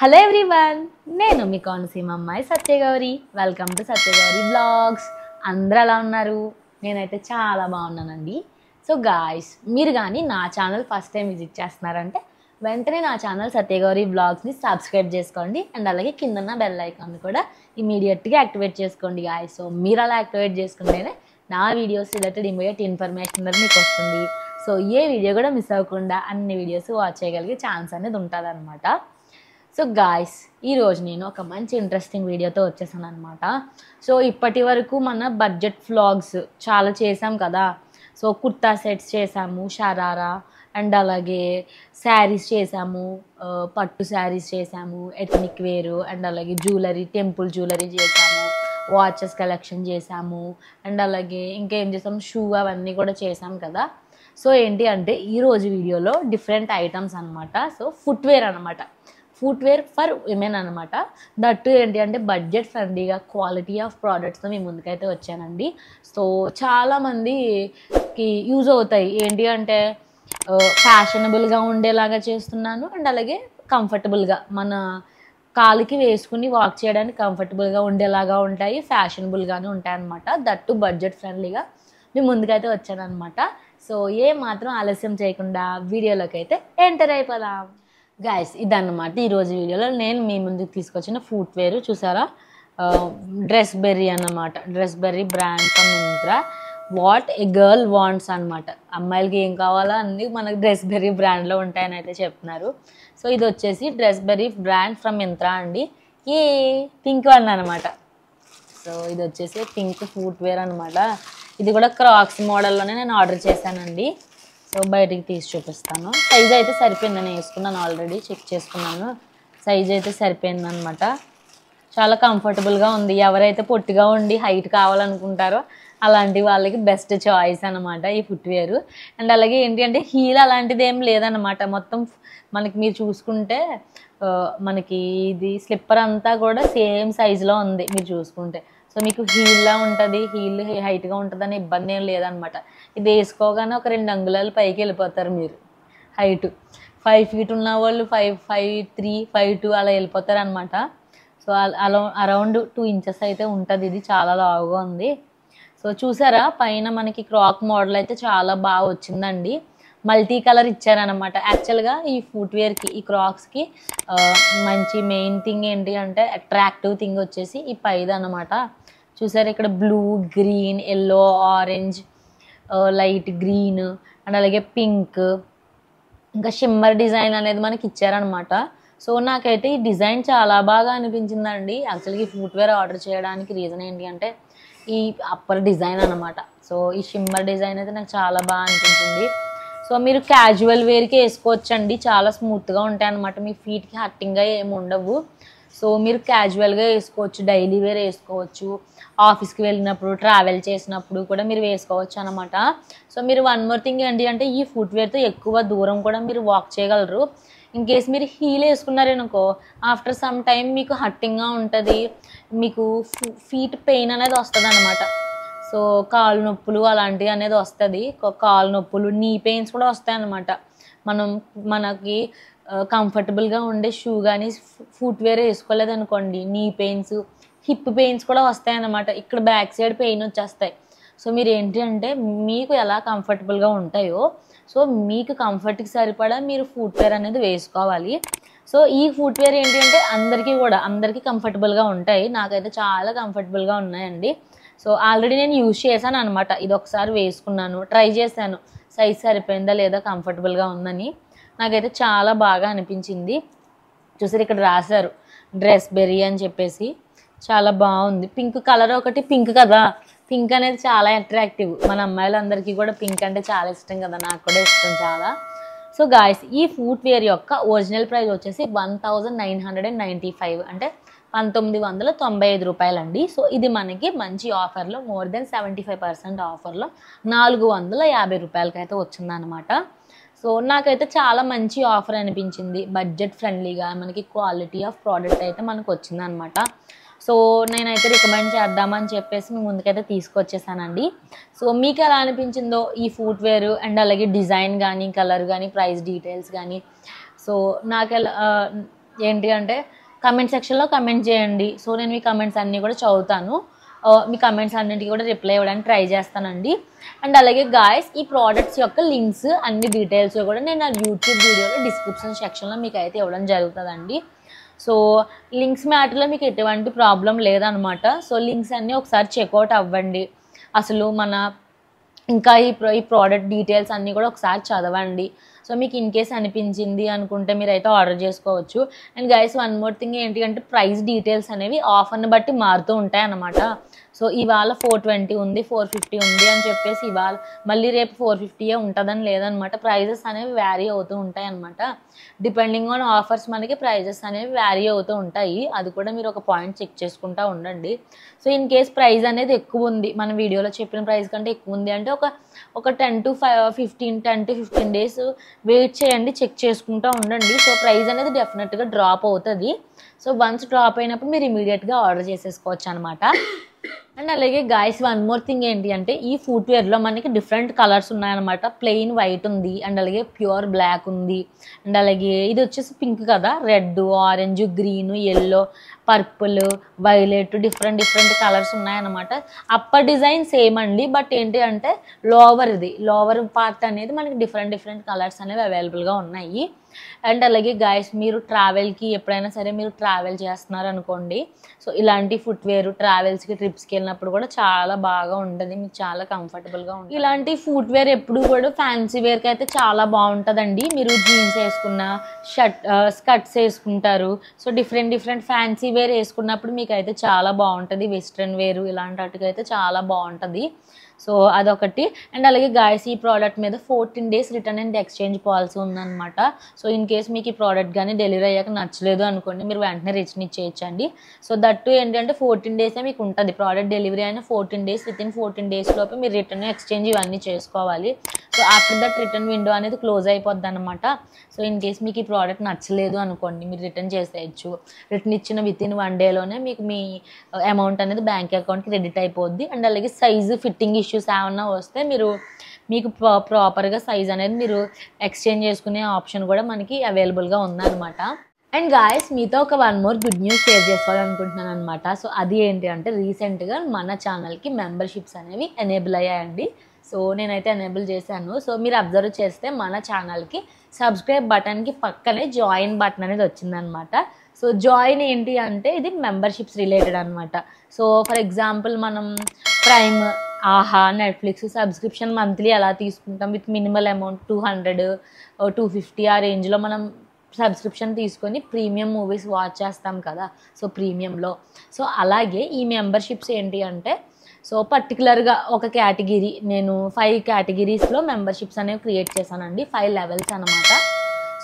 Hello everyone, నేను మీ కోనసీమ అమ్మాయి Satyagowri. Welcome to Satyagowri blogs. అందరూ ఎలా ఉన్నారు? నేనైతే చాలా బాగున్నానండి. సో గాయ్స్, మీరు కానీ నా ఛానల్ ఫస్ట్ టైం విజిట్ చేస్తున్నారంటే వెంటనే నా ఛానల్ సత్యగౌరి బ్లాగ్స్ని సబ్స్క్రైబ్ చేసుకోండి. అండ్ అలాగే కిందన్న బెల్ ఐకాన్ కూడా ఇమీడియట్గా యాక్టివేట్ చేసుకోండి గాయ్స్. సో మీరు అలా యాక్టివేట్ చేసుకుంటేనే నా వీడియోస్ రిలేటెడ్ ఇమీడియట్ ఇన్ఫర్మేషన్ అనేది మీకు వస్తుంది. సో ఏ వీడియో కూడా మిస్ అవ్వకుండా అన్ని వీడియోస్ వాచ్ చేయగలిగే ఛాన్స్ అనేది ఉంటుంది అనమాట. సో గాయ్స్, ఈరోజు నేను ఒక మంచి ఇంట్రెస్టింగ్ వీడియోతో వచ్చేసాను అనమాట. సో ఇప్పటి వరకు మన బడ్జెట్ వ్లాగ్స్ చాలా చేసాం కదా. సో కుర్తా సెట్స్ చేసాము, షరారా, అండ్ అలాగే శారీస్ చేసాము, పట్టు శారీస్ చేసాము, ఎథనిక్ వేరు, అండ్ అలాగే జ్యువెలరీ, టెంపుల్ జ్యువెలరీ చేసాము, వాచెస్ కలెక్షన్ చేసాము, అండ్ అలాగే ఇంకేం చేసాము, షూ అవన్నీ కూడా చేసాం కదా. సో ఏంటి అంటే ఈరోజు వీడియోలో డిఫరెంట్ ఐటమ్స్ అనమాట. సో ఫుట్వేర్ అనమాట, ఫుట్వేర్ ఫర్ విమెన్ అనమాట. దట్టు ఏంటి అంటే బడ్జెట్ ఫ్రెండ్లీగా క్వాలిటీ ఆఫ్ ప్రోడక్ట్స్తో మీ ముందుకైతే వచ్చానండి. సో చాలామందికి యూజ్ అవుతాయి. ఏంటి అంటే ఫ్యాషనబుల్గా ఉండేలాగా చేస్తున్నాను, అండ్ అలాగే కంఫర్టబుల్గా మన కాలికి వేసుకుని వాక్ చేయడానికి కంఫర్టబుల్గా ఉండేలాగా ఉంటాయి, ఫ్యాషనబుల్గానే ఉంటాయి అనమాట. దట్టు బడ్జెట్ ఫ్రెండ్లీగా మీ ముందుకైతే వచ్చాను అనమాట. సో ఏ మాత్రం ఆలస్యం చేయకుండా వీడియోలోకి అయితే ఎంటర్ అయిపోదాం గాయస్. ఇదన్నమాట ఈరోజు వీడియోలో నేను మీ ముందుకు తీసుకొచ్చిన ఫుట్వేర్. చూసారా, డ్రెస్ బెర్రీ అన్నమాట. Dress berry brand from Myntra. What a girl wants అనమాట. అమ్మాయిలకి ఏం కావాలో అన్నీ మనకు డ్రెస్ బెర్రీ బ్రాండ్లో ఉంటాయని అయితే చెప్తున్నారు. సో ఇది వచ్చేసి dress berry brand from Myntra అండి. ఏ పింక్ వన్ అనమాట. సో ఇది వచ్చేసి పింక్ ఫుట్వేర్ అనమాట. ఇది కూడా క్రాక్స్ మోడల్లోనే నేను ఆర్డర్ చేశానండి. సో బయటికి తీసి చూపిస్తాను. సైజ్ అయితే సరిపోయింది, నేను వేసుకున్నాను, ఆల్రెడీ చెక్ చేసుకున్నాను. సైజ్ అయితే సరిపోయింది అనమాట. చాలా కంఫర్టబుల్గా ఉంది. ఎవరైతే పొట్టిగా ఉండి హైట్ కావాలనుకుంటారో అలాంటి వాళ్ళకి బెస్ట్ చాయిస్ అనమాట ఈ ఫుట్వేర్. అండ్ అలాగే ఏంటి అంటే హీల్ అలాంటిది ఏం లేదనమాట. మొత్తం మనకి మీరు చూసుకుంటే మనకి ఇది స్లిప్పర్ అంతా కూడా సేమ్ సైజులో ఉంది మీరు చూసుకుంటే. సో మీకు హీల్లా ఉంటుంది, హీల్ హైట్గా ఉంటుంది అనే ఇబ్బంది ఏం లేదనమాట. ఇది వేసుకోగానే ఒక 2 అంగుళాలు పైకి వెళ్ళిపోతారు మీరు. హైట్ 5 feet ఉన్న వాళ్ళు 5'3", 5'2" అలా వెళ్ళిపోతారు అనమాట. సో అరౌండ్ 2 inches అయితే ఉంటుంది. ఇది చాలా లావుగా ఉంది. సో చూసారా, పైన మనకి క్రాక్ మోడల్ అయితే చాలా బాగా వచ్చిందండి. మల్టీ కలర్ ఇచ్చారనమాట. యాక్చువల్గా ఈ ఫుట్వేర్కి, ఈ క్రాక్స్కి మంచి మెయిన్ థింగ్ ఏంటి అంటే అట్రాక్టివ్ థింగ్ వచ్చేసి ఈ పైది అనమాట. చూసారు, ఇక్కడ blue, green, yellow, orange, light green, and అలాగే పింక్, ఇంకా షిమ్మర్ డిజైన్ అనేది మనకి ఇచ్చారనమాట. సో నాకైతే ఈ డిజైన్ చాలా బాగా అనిపించిందండి. యాక్చువల్గా ఈ ఫుట్వేర్ ఆర్డర్ చేయడానికి రీజన్ ఏంటి అంటే ఈ అప్పర్ డిజైన్ అనమాట. సో ఈ షిమ్మర్ డిజైన్ అయితే నాకు చాలా బాగా అనిపించింది. సో మీరు క్యాజువల్ వేర్కి వేసుకోవచ్చండి. చాలా స్మూత్గా ఉంటాయి అనమాట. మీ ఫీట్కి హట్టింగ్గా ఏమి ఉండవు. సో మీరు క్యాజువల్గా వేసుకోవచ్చు, డైలీ వేర్ వేసుకోవచ్చు, ఆఫీస్కి వెళ్ళినప్పుడు, ట్రావెల్ చేసినప్పుడు కూడా మీరు వేసుకోవచ్చు అనమాట. సో మీరు వన్ మోర్ థింగ్ ఏంటి అంటే ఈ ఫుట్వేర్తో ఎక్కువ దూరం కూడా మీరు వాక్ చేయగలరు. ఇన్ కేస్ మీరు హీల్ వేసుకున్నారనుకో, ఆఫ్టర్ సమ్ టైం మీకు హట్టింగ్గా ఉంటుంది, మీకు ఫీట్ పెయిన్ అనేది వస్తుంది అనమాట. సో కాలు నొప్పులు అలాంటివి అనేది వస్తుంది. కాలు నొప్పులు, నీ పెయిన్స్ కూడా వస్తాయి అన్నమాట. మనకి కంఫర్టబుల్గా ఉండే షూ కానీ ఫుట్వేర్ వేసుకోలేదనుకోండి, నీ పెయిన్స్, హిప్ పెయిన్స్ కూడా వస్తాయి అన్నమాట. ఇక్కడ బ్యాక్ సైడ్ పెయిన్ వచ్చేస్తాయి. సో మీరు ఏంటి అంటే మీకు ఎలా కంఫర్టబుల్గా ఉంటాయో, సో మీకు కంఫర్ట్కి సరిపడా మీరు ఫుట్వేర్ అనేది వేసుకోవాలి. సో ఈ ఫుట్వేర్ ఏంటి అంటే అందరికీ కంఫర్టబుల్గా ఉంటాయి. నాకైతే చాలా కంఫర్టబుల్గా ఉన్నాయండి. సో ఆల్రెడీ నేను యూజ్ చేశాను అనమాట. ఇది ఒకసారి వేసుకున్నాను, ట్రై చేశాను సైజ్ సరిపోయిందా లేదా, కంఫర్టబుల్గా ఉందని. నాకైతే చాలా బాగా అనిపించింది. చూసారు, ఇక్కడ రాశారు డ్రెస్ బెర్రీ అని చెప్పేసి. చాలా బాగుంది. పింక్ కలర్ ఒకటి, పింక్ కదా, పింక్ అనేది చాలా అట్రాక్టివ్. మన అమ్మాయిలందరికీ కూడా పింక్ అంటే చాలా ఇష్టం కదా, నాకు కూడా ఇష్టం చాలా. సో గాయస్, ఈ ఫుట్వేర్ యొక్క ఒరిజినల్ ప్రైస్ వచ్చేసి 1995, అంటే 1995 రూపాయలండి. సో ఇది మనకి మంచి ఆఫర్లో, మోర్ దెన్ 75% ఆఫర్లో 450 రూపాయలకి అయితే వచ్చిందనమాట. సో నాకైతే చాలా మంచి ఆఫర్ అనిపించింది. బడ్జెట్ ఫ్రెండ్లీగా మనకి క్వాలిటీ ఆఫ్ ప్రోడక్ట్ అయితే మనకు వచ్చిందనమాట. సో నేనైతే రికమెండ్ చేద్దామని చెప్పేసి మీ ముందుకైతే తీసుకొచ్చేసానండి. సో మీకు ఎలా అనిపించిందో ఈ ఫుట్వేర్, అండ్ అలాగే డిజైన్ కానీ, కలర్ కానీ, ప్రైస్ డీటెయిల్స్ కానీ, సో నాకు ఏంటి అంటే కమెంట్ సెక్షన్లో కమెంట్ చేయండి. సో నేను మీ కమెంట్స్ అన్నీ కూడా చదువుతాను. మీ కమెంట్స్ అన్నింటికి కూడా రిప్లై ఇవ్వడానికి ట్రై చేస్తానండి. అండ్ అలాగే గాయస్ ఈ ప్రోడక్ట్స్ యొక్క లింక్స్ అన్ని డీటెయిల్స్ కూడా నేను నా యూట్యూబ్ వీడియోలో డిస్క్రిప్షన్ సెక్షన్లో మీకు అయితే ఇవ్వడం జరుగుతుందండి. సో లింక్స్ మ్యాటర్లో మీకు ఎటువంటి ప్రాబ్లం లేదనమాట. సో లింక్స్ అన్నీ ఒకసారి చెక్అవుట్ అవ్వండి. అసలు మన ఇంకా ఈ ప్రోడక్ట్ డీటెయిల్స్ అన్నీ కూడా ఒకసారి చదవండి. సో మీకు ఇన్ కేస్ అనిపించింది అనుకుంటే మీరైతే ఆర్డర్ చేసుకోవచ్చు. And guys one more thing ఏంటి అంటే ప్రైస్ డీటెయిల్స్ అనేవి ఆఫర్ని బట్టి మారుతూ ఉంటాయి అన్నమాట. సో ఇవాళ 420 ఉంది, 450 ఉంది అని చెప్పేసి ఇవాళ మళ్ళీ రేపు 450 ఉంటుందని లేదనమాట. ప్రైజెస్ అనేవి వ్యారీ అవుతూ ఉంటాయి అనమాట. డిపెండింగ్ ఆన్ ఆఫర్స్ మనకి ప్రైజెస్ అనేవి వ్యారీ అవుతూ ఉంటాయి. అది కూడా మీరు ఒక పాయింట్ చెక్ చేసుకుంటూ ఉండండి. సో ఇన్ కేస్ ప్రైస్ అనేది ఎక్కువ ఉంది, మన వీడియోలో చెప్పిన ప్రైస్ కంటే ఎక్కువ ఉంది అంటే ఒక 10 to 15 డేస్ వెయిట్ చేయండి, చెక్ చేసుకుంటూ ఉండండి. సో ప్రైస్ అనేది డెఫినెట్గా డ్రాప్ అవుతుంది. సో వన్స్ డ్రాప్ అయినప్పుడు మీరు ఇమీడియట్గా ఆర్డర్ చేసేసుకోవచ్చు అనమాట. అండ్ అలాగే గాయస్ వన్ మోర్ థింగ్ ఏంటి అంటే ఈ ఫుట్వేర్లో మనకి డిఫరెంట్ కలర్స్ ఉన్నాయన్నమాట. ప్లెయిన్ వైట్ ఉంది, అండ్ అలాగే ప్యూర్ బ్లాక్ ఉంది, అండ్ అలాగే ఇది వచ్చేసి పింక్ కదా, red, orange, green, yellow, purple, violet, different colours ఉన్నాయన్నమాట. అప్పర్ డిజైన్ సేమ్ అండి, బట్ ఏంటి అంటే లోవర్ పార్ట్ అనేది మనకి డిఫరెంట్ కలర్స్ అనేవి అవైలబుల్గా ఉన్నాయి. అండ్ అలాగే గాయస్ మీరు ట్రావెల్కి ఎప్పుడైనా సరే మీరు ట్రావెల్ చేస్తున్నారు అనుకోండి, సో ఇలాంటి ఫుట్వేర్ ట్రావెల్స్కి ట్రిప్స్కి వెళ్ళినప్పుడు కూడా చాలా బాగా ఉంటుంది, మీకు చాలా కంఫర్టబుల్గా ఉంటుంది. ఇలాంటి ఫుట్వేర్ ఎప్పుడు కూడా ఫ్యాన్సీ వేర్కి అయితే చాలా బాగుంటుందండి. మీరు జీన్స్ వేసుకున్న స్కర్ట్స్ వేసుకుంటారు. సో డిఫరెంట్ ఫ్యాన్సీ వేర్ వేసుకున్నప్పుడు మీకు అయితే చాలా బాగుంటుంది. వెస్ట్రన్ వేరు ఇలాంటి వాటికి అయితే చాలా బాగుంటుంది. సో అదొకటి. అండ్ అలాగే గాయస్ ఈ ప్రోడక్ట్ మీద 14 days return and exchange policy ఉందన్నమాట. సో ఇన్ కేస్ మీకు ఈ ప్రోడక్ట్ కానీ డెలివరీ అయ్యాక నచ్చలేదు అనుకోండి, మీరు వెంటనే రిటర్న్ ఇచ్చేయచ్చండి. సో దట్టు ఏంటంటే 14 days మీకు ఉంటుంది. ప్రోడక్ట్ డెలివరీ అయిన 14 days, వితిన్ 14 days లోపు మీరు రిటర్న్ ఎక్స్చేంజ్ ఇవన్నీ చేసుకోవాలి. So after that return window అనేది క్లోజ్ అయిపోద్ది అనమాట. సో ఇన్ కేస్ మీకు ఈ ప్రోడక్ట్ నచ్చలేదు అనుకోండి, మీరు రిటర్న్ చేసేయచ్చు. రిటర్న్ ఇచ్చిన వితిన్ 1 dayలోనే మీకు మీ అమౌంట్ అనేది బ్యాంక్ అకౌంట్కి క్రెడిట్ అయిపోద్ది. అండ్ అలాగే సైజు ఫిట్టింగ్ ఇష్యూస్ ఏమన్నా వస్తే మీకు ప్రాపర్గా సైజ్ అనేది మీరు ఎక్స్చేంజ్ చేసుకునే ఆప్షన్ కూడా మనకి అవైలబుల్గా ఉందన్నమాట. అండ్ గాయస్ మీతో ఒక one more good news share చేసుకోవాలనుకుంటున్నాను అనమాట. సో అది ఏంటి అంటే రీసెంట్గా మన ఛానల్కి మెంబర్షిప్స్ అనేవి ఎనేబుల్ అయ్యాయండి. సో నేనైతే ఎనేబుల్ చేశాను. సో మీరు అబ్జర్వ్ చేస్తే మన ఛానల్కి సబ్స్క్రైబ్ బటన్కి పక్కనే జాయిన్ బటన్ అనేది వచ్చిందనమాట. సో జాయిన్ ఏంటి అంటే ఇది మెంబర్షిప్స్ రిలేటెడ్ అనమాట. సో ఫర్ ఎగ్జాంపుల్ మనం ప్రైమ్, ఆహా, నెట్ఫ్లిక్స్ సబ్స్క్రిప్షన్ మంత్లీ ఎలా తీసుకుంటాం విత్ మినిమల్ అమౌంట్ 200, 250 ఆ రేంజ్లో మనం సబ్స్క్రిప్షన్ తీసుకొని ప్రీమియం మూవీస్ వాచ్ చేస్తాం కదా, సో ప్రీమియంలో. సో అలాగే ఈ మెంబర్షిప్స్ ఏంటి అంటే సో పర్టికులర్గా ఒక కేటగిరీ నేను 5 కేటగిరీస్లో మెంబర్షిప్స్ అనేవి క్రియేట్ చేశానండి. 5 levels అనమాట.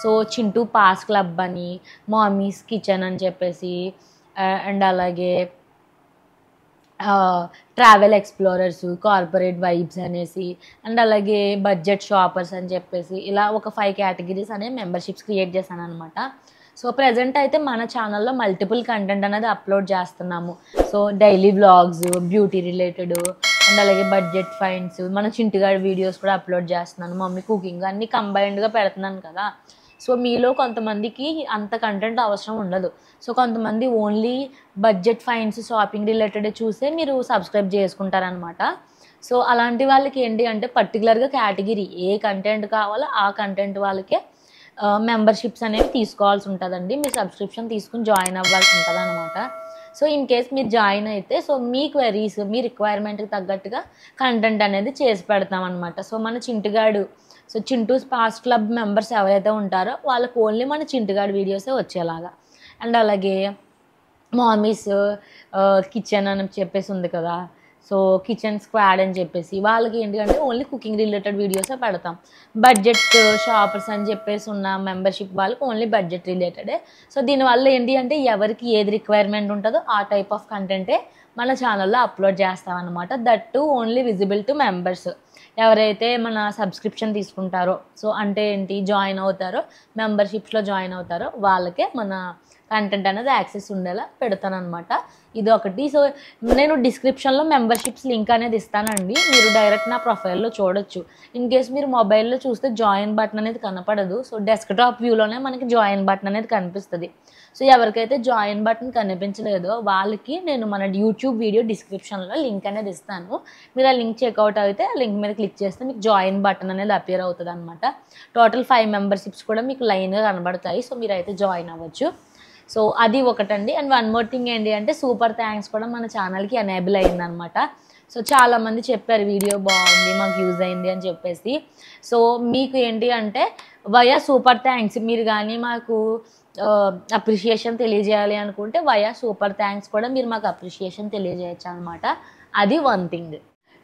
సో చింటూ పాస్ క్లబ్ అని, మామీస్ కిచెన్ అని చెప్పేసి, అండ్ అలాగే ట్రావెల్ ఎక్స్ప్లోరర్స్, కార్పొరేట్ వైబ్స్ అనేసి, అండ్ అలాగే బడ్జెట్ షాపర్స్ అని చెప్పేసి ఇలా ఒక 5 కేటగిరీస్ అనే మెంబర్షిప్స్ క్రియేట్ చేశాను అనమాట. సో ప్రజెంట్ అయితే మన ఛానల్లో మల్టిపుల్ కంటెంట్ అనేది అప్లోడ్ చేస్తున్నాము. So daily vlogs, beauty related, and అలాగే బడ్జెట్ ఫైండ్స్, మన చింటుగాడి వీడియోస్ కూడా అప్లోడ్ చేస్తున్నాను. మమ్మీ కుకింగ్ అన్నీ కంబైన్డ్గా పెడుతున్నాను కదా. సో మీలో కొంతమందికి అంత కంటెంట్ అవసరం ఉండదు. సో కొంతమంది only budget finds, shopping related చూసే మీరు సబ్స్క్రైబ్ చేసుకుంటారనమాట. సో అలాంటి వాళ్ళకి ఏంటి అంటే పర్టికులర్గా కేటగిరీ ఏ కంటెంట్ కావాలో ఆ కంటెంట్ వాళ్ళకే మెంబర్షిప్స్ అనేవి తీసుకోవాల్సి ఉంటుందండి. మీరు సబ్స్క్రిప్షన్ తీసుకుని జాయిన్ అవ్వాల్సి ఉంటుంది అనమాట. సో ఇన్ కేస్ మీరు జాయిన్ అయితే సో మీ క్వెరీస్, మీ రిక్వైర్మెంట్కి తగ్గట్టుగా కంటెంట్ అనేది చేసి పెడతాం అనమాట. సో మన చింటుగాడు, సో చింటూస్ పాస్ క్లబ్ మెంబర్స్ ఎవరైతే ఉంటారో వాళ్ళకి ఓన్లీ మన చింటుగాడు వీడియోసే వచ్చేలాగా. అండ్ అలాగే మామీస్ కిచెన్ అని చెప్పేసి ఉంది కదా, సో కిచెన్ స్క్వాడ్ అని చెప్పేసి వాళ్ళకి ఏంటంటే ఓన్లీ కుకింగ్ రిలేటెడ్ వీడియోసే పెడతాం. బడ్జెట్ షాపర్స్ అని చెప్పేసి ఉన్న మెంబర్షిప్ వాళ్ళకి ఓన్లీ బడ్జెట్ రిలేటెడే. సో దీనివల్ల ఏంటి అంటే ఎవరికి ఏది రిక్వైర్మెంట్ ఉంటుందో ఆ టైప్ ఆఫ్ కంటెంటే మన ఛానల్లో అప్లోడ్ చేస్తామన్నమాట. That to only visible to members. ఎవరైతే మన సబ్స్క్రిప్షన్ తీసుకుంటారో, సో అంటే ఏంటి జాయిన్ అవుతారో, మెంబర్షిప్స్లో జాయిన్ అవుతారో వాళ్ళకే మన కంటెంట్ అనేది యాక్సెస్ ఉండేలా పెడతాను అనమాట. ఇది ఒకటి. సో నేను డిస్క్రిప్షన్లో మెంబర్షిప్స్ లింక్ అనేది ఇస్తానండి, మీరు డైరెక్ట్ నా ప్రొఫైల్లో చూడొచ్చు. ఇన్ కేస్ మీరు మొబైల్లో చూస్తే జాయిన్ బటన్ అనేది కనపడదు. సో డెస్క్టాప్ వ్యూలోనే మనకి జాయిన్ బటన్ అనేది కనిపిస్తుంది. సో ఎవరికైతే జాయిన్ బటన్ కనిపించలేదో వాళ్ళకి నేను మన యూట్యూబ్ వీడియో డిస్క్రిప్షన్లో లింక్ అనేది ఇస్తాను. మీరు ఆ లింక్ చెక్అవుట్ అయితే ఆ లింక్ మీద క్లిక్ చేస్తే మీకు జాయిన్ బటన్ అనేది అపియర్ అవుతుంది అనమాట. టోటల్ 5 మెంబర్షిప్స్ కూడా మీకు లైన్గా కనబడతాయి. సో మీరైతే జాయిన్ అవ్వచ్చు. సో అది ఒకటండి. అండ్ వన్ మోర్ థింగ్ ఏంటి అంటే సూపర్ థ్యాంక్స్ కూడా మన ఛానల్కి ఎనేబుల్ అయిందనమాట. సో చాలామంది చెప్పారు వీడియో బాగుంది, మాకు యూజ్ అయింది అని చెప్పేసి. సో మీకు ఏంటి అంటే వయా సూపర్ థ్యాంక్స్ మీరు కానీ మాకు అప్రిషియేషన్ తెలియజేయాలి అనుకుంటే వయా సూపర్ థ్యాంక్స్ కూడా మీరు మాకు అప్రిషియేషన్ తెలియజేయచ్చు అనమాట. అది వన్ థింగ్.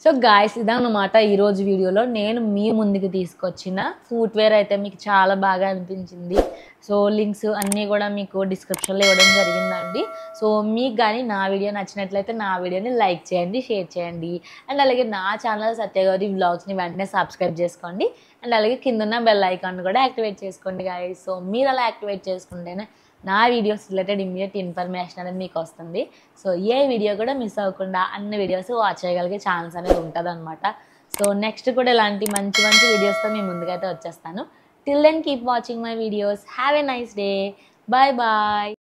సో గాయస్ ఇదన్నమాట ఈరోజు వీడియోలో నేను మీ ముందుకు తీసుకొచ్చిన ఫుట్వేర్ అయితే మీకు చాలా బాగా అనిపించింది. సో లింక్స్ అన్నీ కూడా మీకు డిస్క్రిప్షన్లో ఇవ్వడం జరిగిందండి. సో మీకు కానీ నా వీడియో నచ్చినట్లయితే నా వీడియోని లైక్ చేయండి, షేర్ చేయండి. అండ్ అలాగే నా ఛానల్ సత్యగౌరి వ్లాగ్స్ని వెంటనే సబ్స్క్రైబ్ చేసుకోండి. అండ్ అలాగే కింద బెల్ ఐకాన్ కూడా యాక్టివేట్ చేసుకోండి గాయస్. సో మీరు అలా యాక్టివేట్ చేసుకుంటేనే నా వీడియోస్ రిలేటెడ్ ఇమ్మీడియట్ ఇన్ఫర్మేషన్ అనేది మీకు వస్తుంది. సో ఏ వీడియో కూడా మిస్ అవ్వకుండా అన్ని వీడియోస్ వాచ్ చేయగలిగే ఛాన్స్ అనేది ఉంటుంది అనమాట. సో నెక్స్ట్ కూడా ఇలాంటి మంచి మంచి వీడియోస్తో మీ ముందుకైతే వచ్చేస్తాను. Till then keep watching my videos. Have a nice day. Bye bye.